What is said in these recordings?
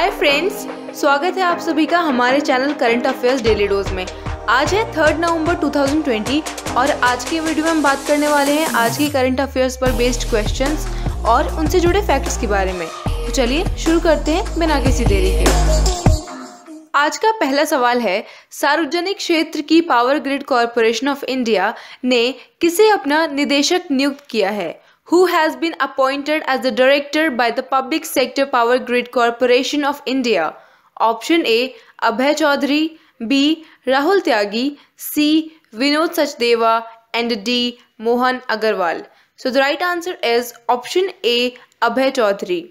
Hi friends, स्वागत है आप सभी का हमारे channel current affairs daily dose में। आज है 3 नवंबर 2020 और आज के वीडियो में हम बात करने वाले हैं आज के करंट अफेयर्स पर बेस्ड क्वेश्चंस और उनसे जुड़े फैक्ट्स के बारे में। तो चलिए शुरू करते हैं बिना किसी देरी के। आज का पहला सवाल है, सार्वजनिक क्षेत्र की power grid corporation of India ने किसे अपना निदेशक नियुक्त किया है? Who has been appointed as the director by the Public Sector Power Grid Corporation of India? Option A, Abhay Chaudhary, B, Rahul Tyagi, C, Vinod Sachdeva, and D, Mohan Agarwal. So the right answer is option A, Abhay Chaudhary.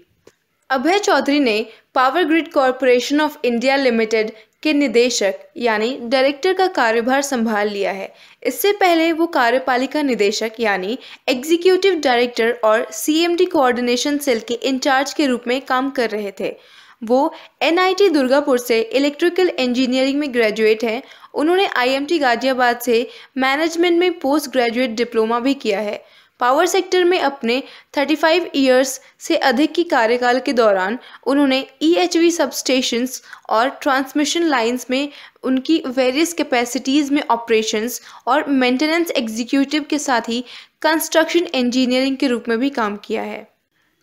अभय चौधरी ने power grid corporation of India limited के निदेशक यानी director का कार्यभार संभाल लिया है। इससे पहले वो कार्यपालिका निदेशक यानी एग्जीक्यूटिव डायरेक्टर और सीएमडी कोऑर्डिनेशन सेल के इंचार्ज के रूप में काम कर रहे थे। वो एनआईटी दुर्गापुर से इलेक्ट्रिकल इंजीनियरिंग में ग्रेजुएट हैं। उन्होंने आईएमटी गाजियाबाद से मैनेजमेंट में पोस्ट ग्रेजुएट डिप्लोमा भी किया है। पावर सेक्टर में अपने 35 इयर्स से अधिक की कार्यकाल के दौरान उन्होंने ईएचवी सबस्टेशंस और ट्रांसमिशन लाइंस में उनकी वेरियस कैपेसिटीज़ में ऑपरेशंस और मेंटेनेंस एग्जीक्यूटिव के साथ ही कंस्ट्रक्शन इंजीनियरिंग के रूप में भी काम किया है।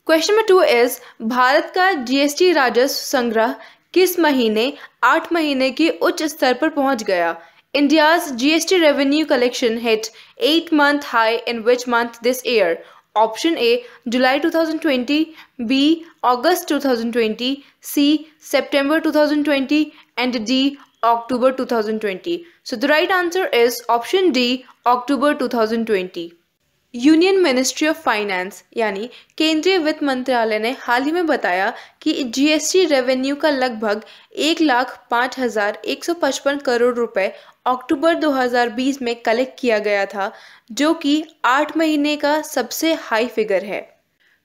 क्वेश्चन नंबर 2 इज, भारत का जीएसटी राजस्व संग्रह किस महीने 8 महीने के उच्च स्तर पर पहुंच गया? India's GST revenue collection hit 8-month high in which month this year? Option A, July 2020, B, August 2020, C, September 2020, and D, October 2020. So the right answer is option D, October 2020. Union ministry of finance यानी केंद्रीय वित्त मंत्रालय ने हाल ही में बताया कि GST revenue का लगभग 1,05,155 करोड़ रुपए अक्टूबर 2020 में कलेक्ट किया गया था, जो कि 8 महीने का सबसे हाई फिगर है।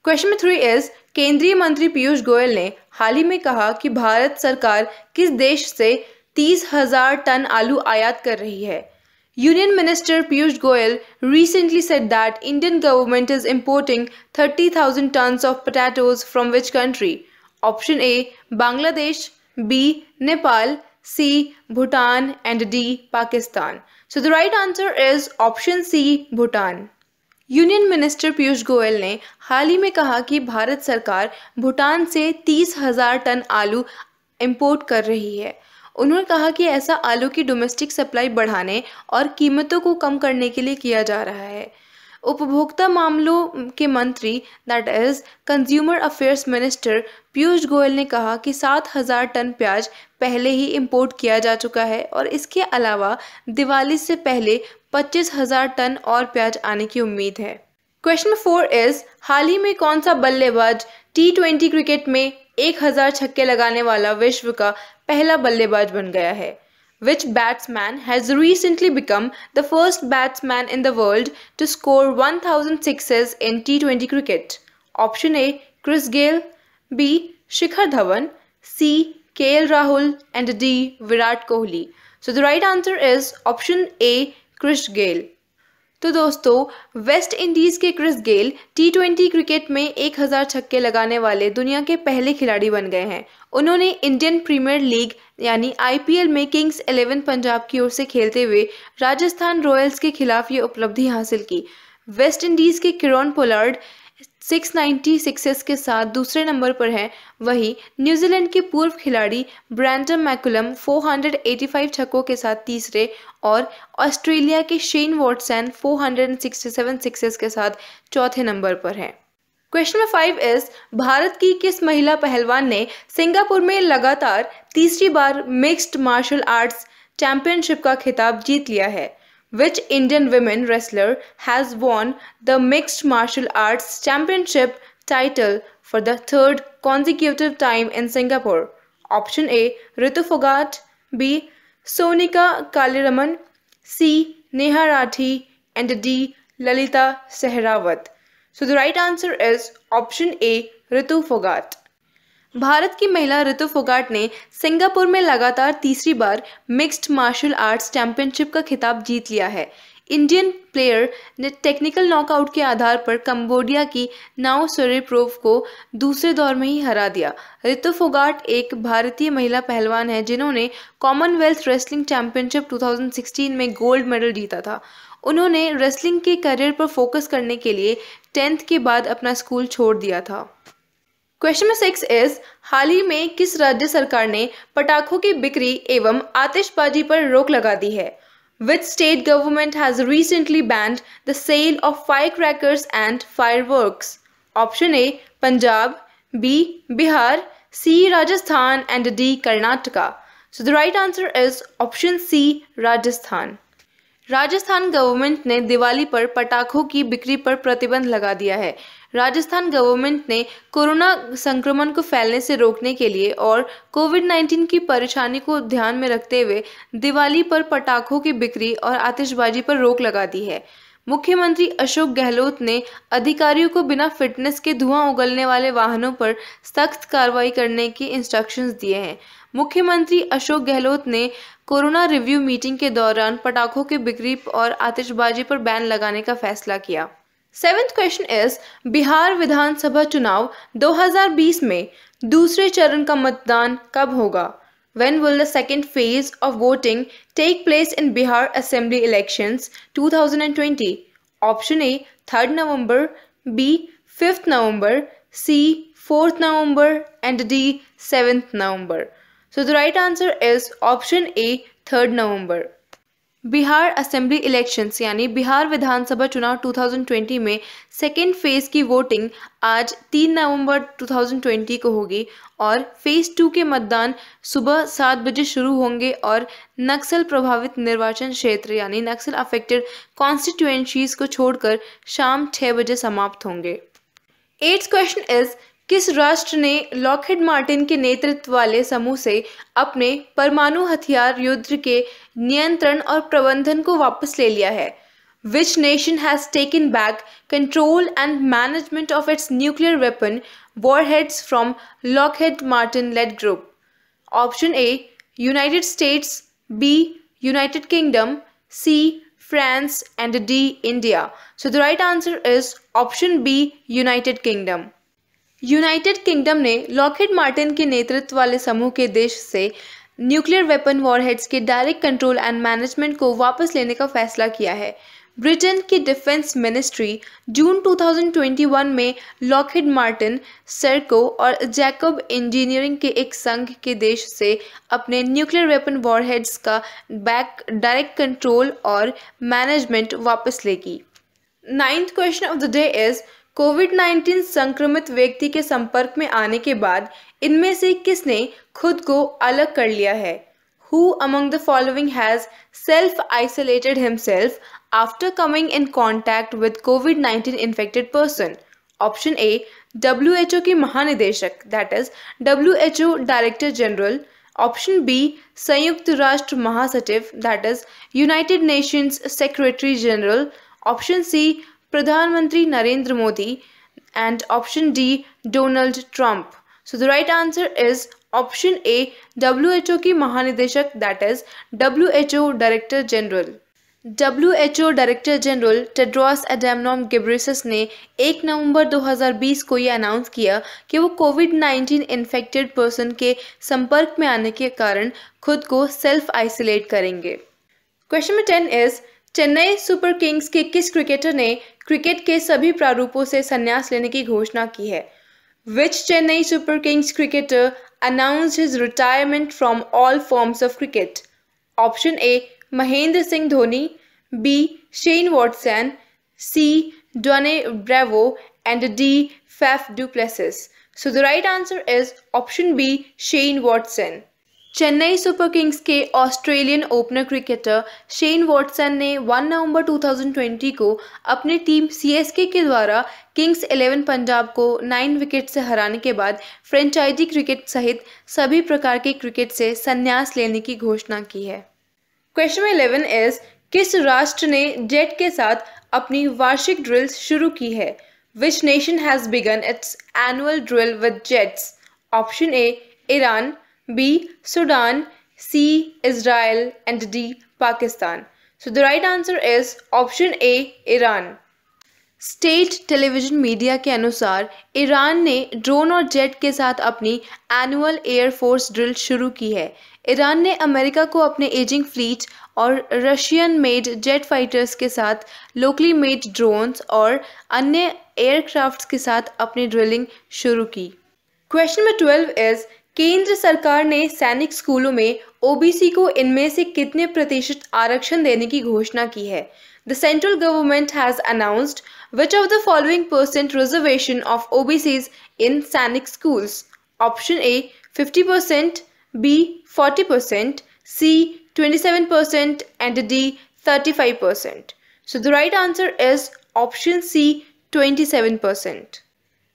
क्वेश्चन नंबर 3 इज, केंद्रीय मंत्री पीयूष गोयल ने हाल ही में कहा कि भारत सरकार किस देश से 30,000 टन आलू आयात कर रही है? Union Minister Piyush Goyal recently said that Indian government is importing 30,000 tons of potatoes from which country? Option A, Bangladesh, B, Nepal, C, Bhutan, and D, Pakistan. So the right answer is option C, Bhutan. Union minister Piyush Goyal ने हाल ही में कहा कि भारत सरकार भूटान से 30,000 ton आलू import कर रही है। उन्होंने कहा कि ऐसा आलू की डोमेस्टिक सप्लाई बढ़ाने और कीमतों को कम करने के लिए किया जा रहा है। उपभोक्ता मामलों के मंत्री that is consumer affairs minister Piyush Goyal ने कहा कि 7,000 टन प्याज पहले ही इंपोर्ट किया जा चुका है और इसके अलावा दिवाली से पहले 25,000 टन और प्याज आने की उम्मीद है। क्वेश्चन 4 इज, हाल ही में कौन सा बल्लेबाज T20 क्रिकेट में 1,000 छक्के लगाने वाला विश्व का पहला बल्लेबाज बन गया है? Which batsman has recently become the first batsman in the world to score 1,000 sixes in T20 cricket? Option A, Chris Gayle, B, Shikhar Dhawan, C, KL Rahul, and D, Virat Kohli. So the right answer is option A, Chris Gayle. तो दोस्तों, West Indies के Chris Gayle T20 cricket में 1,000 छक्के लगाने वाले दुनिया के पहले खिलाड़ी बन गए हैं। उन्होंने इंडियन प्रीमियर लीग यानी IPL में किंग्स 11 पंजाब की ओर से खेलते हुए राजस्थान रॉयल्स के खिलाफ ये उपलब्धि हासिल की। वेस्ट इंडीज़ के किरोन पोलार्ड 696 के साथ दूसरे नंबर पर हैं। वहीं न्यूजीलैंड के पूर्व खिलाड़ी ब्रैंडन मैकुलम 485 छक्कों के साथ तीसरे और ऑस्ट्रेलिया के शेन वॉटसन 467 सिक्सेस के साथ चौथे नंबर पर हैं। क्वेश्चन नंबर 5 इज, भारत की किस महिला पहलवान ने सिंगापुर में लगातार तीसरी बार मिक्स्ड मार्शल आर्ट्स चैंपियनशिप का खिताब जीत लिया है? Which Indian women wrestler has won the Mixed Martial Arts Championship title for the third consecutive time in Singapore? Option A, Ritu Phogat, B, Sonika Kaliraman, C, Neha Rathi, and D, Lalita Sehrawat. So the right answer is option A, Ritu Phogat. Bharat की महिला ऋतु फोगाट ने Singapore में लगातार तीसरी बार mixed martial arts championship का खिताब जीत लिया है। इंडियन प्लेयर ने टेक्निकल नॉकआउट के आधार पर कंबोडिया की नाओ सोरेप्रोव को दूसरे दौर में ही हरा दिया। रितु फोगाट एक भारतीय महिला पहलवान है जिन्होंने कॉमनवेल्थ रेसलिंग चैंपियनशिप 2016 में गोल्ड मेडल जीता था। उन्होंने रेसलिंग के करियर पर फोकस करने के लिए 10th के बाद अपना स्कूल छोड़ दिया था। क्वेश्चन नंबर 6 इज, हाल ही में किस राज्य सरकार ने पटाखों की बिक्री एवं आतिशबाजी पर रोक लगा दी है? Which state government has recently banned the sale of firecrackers and fireworks? Option A, Punjab, B, Bihar, C, Rajasthan, and D, Karnataka. So the right answer is option C, Rajasthan. Rajasthan government ने दिवाली पर पटाखों की बिक्री पर प्रतिबंध लगा दिया है। राजस्थान गवर्नमेंट ने कोरोना संक्रमण को फैलने से रोकने के लिए और कोविड-19 की परेशानी को ध्यान में रखते हुए दिवाली पर पटाखों की बिक्री और आतिशबाजी पर रोक लगा दी है। मुख्यमंत्री अशोक गहलोत ने अधिकारियों को बिना फिटनेस के धुआं उगलने वाले वाहनों पर सख्त कार्रवाई करने के इंस्ट्रक्शंस दिए हैं। मुख्यमंत्री अशोक गहलोत ने कोरोना रिव्यू मीटिंग के दौरान पटाखों की बिक्री और आतिशबाजी पर बैन लगाने का फैसला किया। 7th क्वेश्चन इज, बिहार विधानसभा चुनाव 2020 में दूसरे चरण का मतदान कब होगा? When will the second phase of voting take place in Bihar Assembly elections 2020? Option A, 3rd November, B, 5th November, C, 4th November, and D, 7th November. So the right answer is option A, 3rd November. Bihar assembly elections यानी बिहार विधानसभा चुनाव 2020 में second phase की voting आज 3 नवंबर 2020 को होगी और phase 2 के मतदान सुबह 7 बजे शुरू होंगे और नक्सल प्रभावित निर्वाचन क्षेत्र यानी नक्सल अफेक्टेड कॉन्स्टिट्यूएंसीज को छोड़कर शाम 6 बजे समाप्त होंगे। 8th क्वेश्चन इज, किस राष्ट्र ने लॉकहीड मार्टिन के नेतृत्व वाले समूह से अपने परमाणु हथियार युद्ध के नियंत्रण और प्रबंधन को वापस ले लिया है? Which nation has taken back control and management of its nuclear weapon warheads from Lockheed Martin-led group? Option A, United States, B, United Kingdom, C, France, and D, India. So the right answer is option B, United Kingdom. United kingdom ने Lockheed Martin के नेतृत्व वाले समूह के देश से nuclear weapon warheads के direct control and management को वापस लेने का फैसला किया है। ब्रिटेन की डिफेंस मिनिस्ट्री जून 2021 में लॉकहीड मार्टिन, सेरको और जैकब इंजीनियरिंग के एक संघ के देश से अपने न्यूक्लियर वेपन वॉरहेड्स का डायरेक्ट कंट्रोल और मैनेजमेंट वापस लेगी। 9th question of the day is, कोविड-19 संक्रमित व्यक्ति के संपर्क में आने के बाद इनमें से किसने खुद को अलग कर लिया है? Who among the following has self-isolated himself after coming in contact with COVID-19 infected person? Option A, WHO की महानिदेशक that is WHO Director General. Option B, संयुक्त राष्ट्र महासचिव that is United Nations Secretary General. Option C, प्रधानमंत्री Narendra Modi and option D, Donald Trump. So the right answer is option A, WHO की महानिदेशक that is WHO Director General. WHO director general Tedros Adhanom Ghebreyesus ने 1 नवंबर 2020 को ये announce किया कि वो कोविड-19 infected person के संपर्क में आने के कारण खुद को सेल्फ आइसोलेट करेंगे। Question number 10 is, Chennai super kings के किस क्रिकेटर ने क्रिकेट के सभी प्रारूपों से संन्यास लेने की घोषणा की है? Which Chennai Super Kings cricketer announced his retirement from all forms of cricket? Option A, Mahendra Singh Dhoni, B, Shane Watson, C, Dwayne Bravo, and D, Faf du Plessis. So the right answer is option B, Shane Watson. Chennai super kings के Australian opener cricketer Shane Watson ने 1 नवंबर 2020 को अपनी team CSK के द्वारा Kings 11 Punjab को 9 wicket से हराने के बाद फ्रेंचाइजी क्रिकेट सहित सभी प्रकार के क्रिकेट से संन्यास लेने की घोषणा की है। क्वेश्चन नंबर 11 इज, किस राष्ट्र ने जेट के साथ अपनी वार्षिक ड्रिल्स शुरू की है? Which nation has begin it's annual drill with jets? Option A, Iran, B, Sudan, C, Israel, and D, Pakistan. So the right answer is option A, Iran. State television media के अनुसार Iran ने drone और jet के साथ अपनी annual air force drill शुरू की है। ईरान ने अमेरिका को अपने एजिंग फ्लीट और रशियन मेड जेट फाइटर्स के साथ लोकली मेड ड्रोन्स और अन्य एयरक्राफ्ट्स के साथ अपनी ड्रिलिंग शुरू की। क्वेश्चन नंबर 12 इज केंद्र सरकार ने सैनिक स्कूलों में ओबीसी को इनमें से कितने प्रतिशत आरक्षण देने की घोषणा की है। The central government has announced which of the following percent reservation of OBCs in Sainik schools? Option A 50%, B 40%, C 27% and D 35%. So the right answer is option C 27%.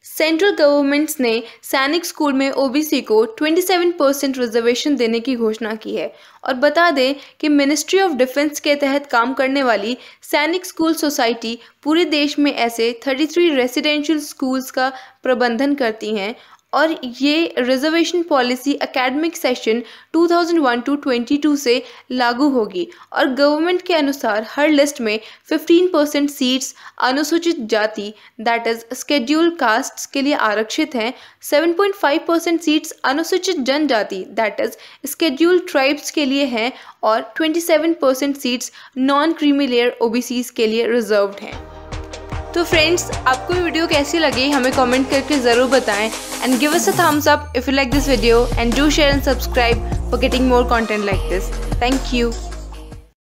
Central governments ने सैनिक school में OBC को 27% reservation देने की घोषणा की है। और बता दें कि मिनिस्ट्री ऑफ डिफेंस के तहत काम करने वाली सैनिक स्कूल सोसाइटी पूरे देश में ऐसे 33 रेसिडेंशियल स्कूल्स का प्रबंधन करती हैं और ये रिजर्वेशन पॉलिसी एकेडमिक सेशन 2001-22 से लागू होगी। और गवर्नमेंट के अनुसार हर लिस्ट में 15% सीट्स अनुसूचित जाति दैट इज स्केड्यूल्ड कास्ट्स के लिए आरक्षित हैं, 7.5% सीट्स अनुसूचित जनजाति दैट इज स्केड्यूल्ड ट्राइब्स के लिए हैं और 27% seats non creamy layer OBCs के लिए रिजर्व्ड हैं। तो फ्रेंड्स, आपको ये वीडियो कैसी लगी हमें कमेंट करके ज़रूर बताएं and give us a thumbs up if you like this video and do share and subscribe for getting more content like this. Thank you.